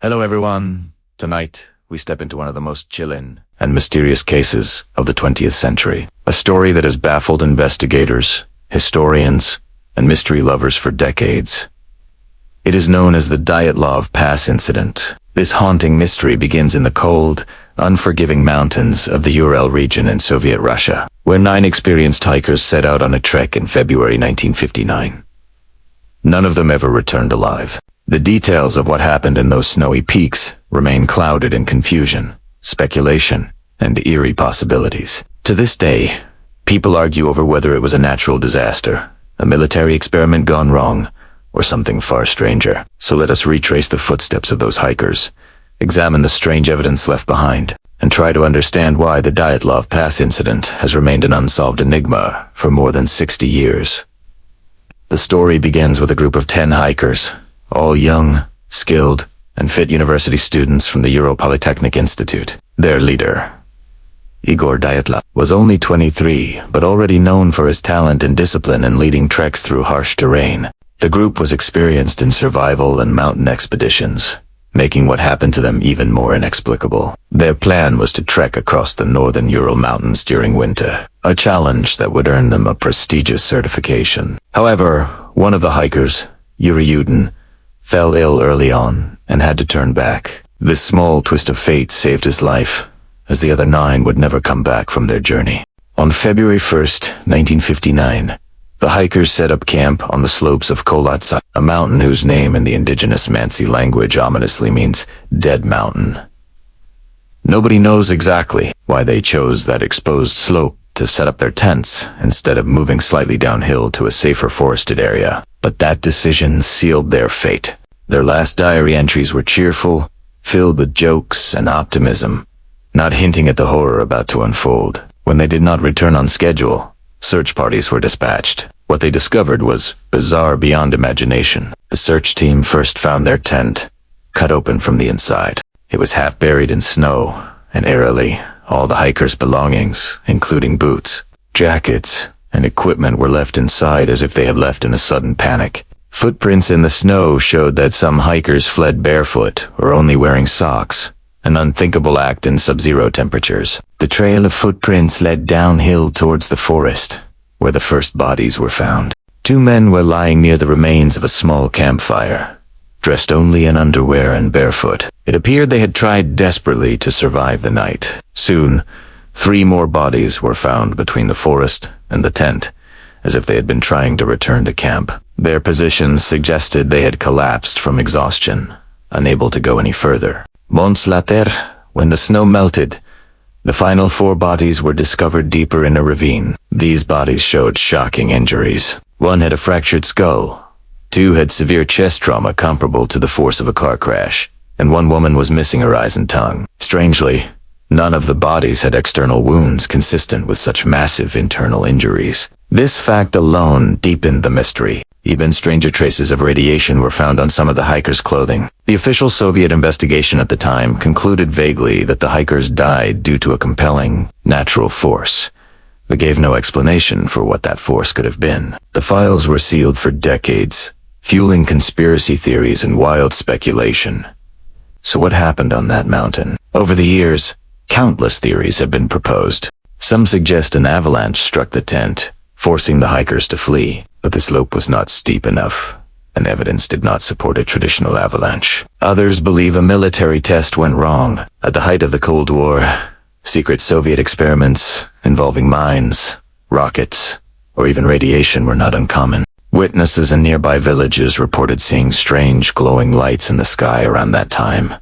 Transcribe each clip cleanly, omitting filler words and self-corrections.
Hello everyone. Tonight, we step into one of the most chilling and mysterious cases of the 20th century. A story that has baffled investigators, historians, and mystery lovers for decades. It is known as the Dyatlov Pass Incident. This haunting mystery begins in the cold, unforgiving mountains of the Ural region in Soviet Russia, where 9 experienced hikers set out on a trek in February 1959. None of them ever returned alive. The details of what happened in those snowy peaks remain clouded in confusion, speculation, and eerie possibilities. To this day, people argue over whether it was a natural disaster, a military experiment gone wrong, or something far stranger. So let us retrace the footsteps of those hikers, examine the strange evidence left behind, and try to understand why the Dyatlov Pass incident has remained an unsolved enigma for more than 60 years. The story begins with a group of 10 hikers, all young, skilled, and fit university students from the Ural Polytechnic Institute. Their leader, Igor Dyatlov, was only 23, but already known for his talent and discipline in leading treks through harsh terrain. The group was experienced in survival and mountain expeditions, making what happened to them even more inexplicable. Their plan was to trek across the northern Ural Mountains during winter, a challenge that would earn them a prestigious certification. However, one of the hikers, Yuri, fell ill early on and had to turn back. This small twist of fate saved his life, as the other 9 would never come back from their journey. On February 1st, 1959, the hikers set up camp on the slopes of Kolatsa, a mountain whose name in the indigenous Mansi language ominously means dead mountain. Nobody knows exactly why they chose that exposed slope to set up their tents instead of moving slightly downhill to a safer forested area. But that decision sealed their fate. Their last diary entries were cheerful, filled with jokes and optimism, not hinting at the horror about to unfold. When they did not return on schedule, search parties were dispatched. What they discovered was bizarre beyond imagination. The search team first found their tent, cut open from the inside. It was half buried in snow, and eerily, all the hikers' belongings, including boots, jackets, and equipment were left inside as if they had left in a sudden panic. Footprints in the snow showed that some hikers fled barefoot or only wearing socks, an unthinkable act in sub-zero temperatures. The trail of footprints led downhill towards the forest, where the first bodies were found. 2 men were lying near the remains of a small campfire, dressed only in underwear and barefoot. It appeared they had tried desperately to survive the night. Soon, 3 more bodies were found between the forest and the tent, as if they had been trying to return to camp. Their positions suggested they had collapsed from exhaustion, unable to go any further. Months later, when the snow melted, the final 4 bodies were discovered deeper in a ravine. These bodies showed shocking injuries. 1 had a fractured skull, 2 had severe chest trauma comparable to the force of a car crash, and 1 woman was missing her eyes and tongue. Strangely, none of the bodies had external wounds consistent with such massive internal injuries. This fact alone deepened the mystery. Even stranger traces of radiation were found on some of the hikers' clothing. The official Soviet investigation at the time concluded vaguely that the hikers died due to a compelling, natural force, but gave no explanation for what that force could have been. The files were sealed for decades, fueling conspiracy theories and wild speculation. So what happened on that mountain? Over the years, countless theories have been proposed. Some suggest an avalanche struck the tent, forcing the hikers to flee, but the slope was not steep enough, and evidence did not support a traditional avalanche. Others believe a military test went wrong. At the height of the Cold War, secret Soviet experiments involving mines, rockets, or even radiation were not uncommon. Witnesses in nearby villages reported seeing strange glowing lights in the sky around that time,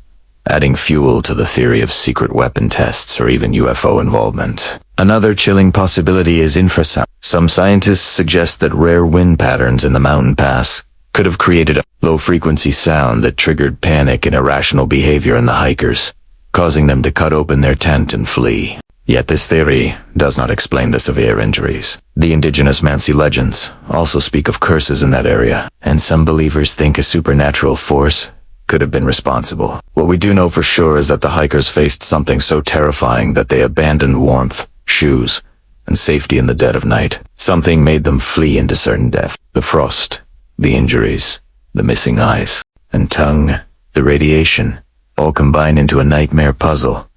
adding fuel to the theory of secret weapon tests or even UFO involvement. Another chilling possibility is infrasound. Some scientists suggest that rare wind patterns in the mountain pass could have created a low-frequency sound that triggered panic and irrational behavior in the hikers, causing them to cut open their tent and flee. Yet this theory does not explain the severe injuries. The indigenous Mansi legends also speak of curses in that area, and some believers think a supernatural force could have been responsible. What we do know for sure is that the hikers faced something so terrifying that they abandoned warmth, shoes, and safety in the dead of night. Something made them flee into certain death. The frost, the injuries, the missing eyes and tongue, the radiation, all combine into a nightmare puzzle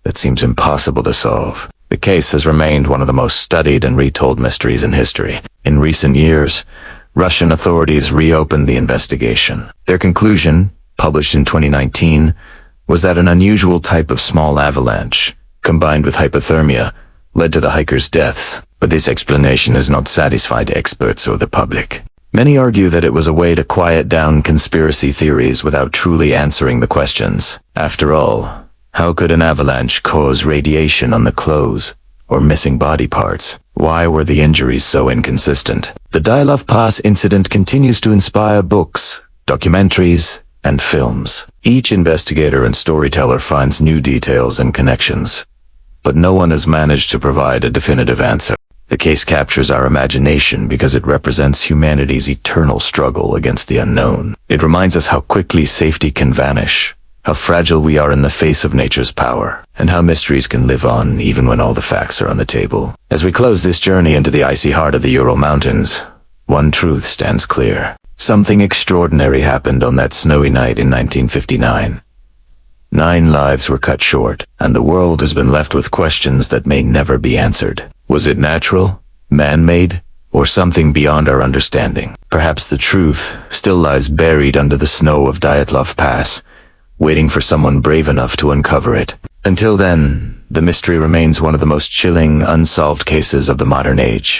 that seems impossible to solve. The case has remained one of the most studied and retold mysteries in history. In recent years, Russian authorities reopened the investigation. Their conclusion, published in 2019, was that an unusual type of small avalanche, combined with hypothermia, led to the hikers' deaths. But this explanation has not satisfied experts or the public. Many argue that it was a way to quiet down conspiracy theories without truly answering the questions. After all, how could an avalanche cause radiation on the clothes or missing body parts? Why were the injuries so inconsistent? The Dyatlov Pass Incident continues to inspire books, documentaries, and films. Each investigator and storyteller finds new details and connections, but no one has managed to provide a definitive answer. The case captures our imagination because it represents humanity's eternal struggle against the unknown. It reminds us how quickly safety can vanish, how fragile we are in the face of nature's power, and how mysteries can live on even when all the facts are on the table. As we close this journey into the icy heart of the Ural Mountains, one truth stands clear. Something extraordinary happened on that snowy night in 1959. 9 lives were cut short, and the world has been left with questions that may never be answered. Was it natural, man-made, or something beyond our understanding? Perhaps the truth still lies buried under the snow of Dyatlov Pass, waiting for someone brave enough to uncover it. Until then, the mystery remains one of the most chilling, unsolved cases of the modern age.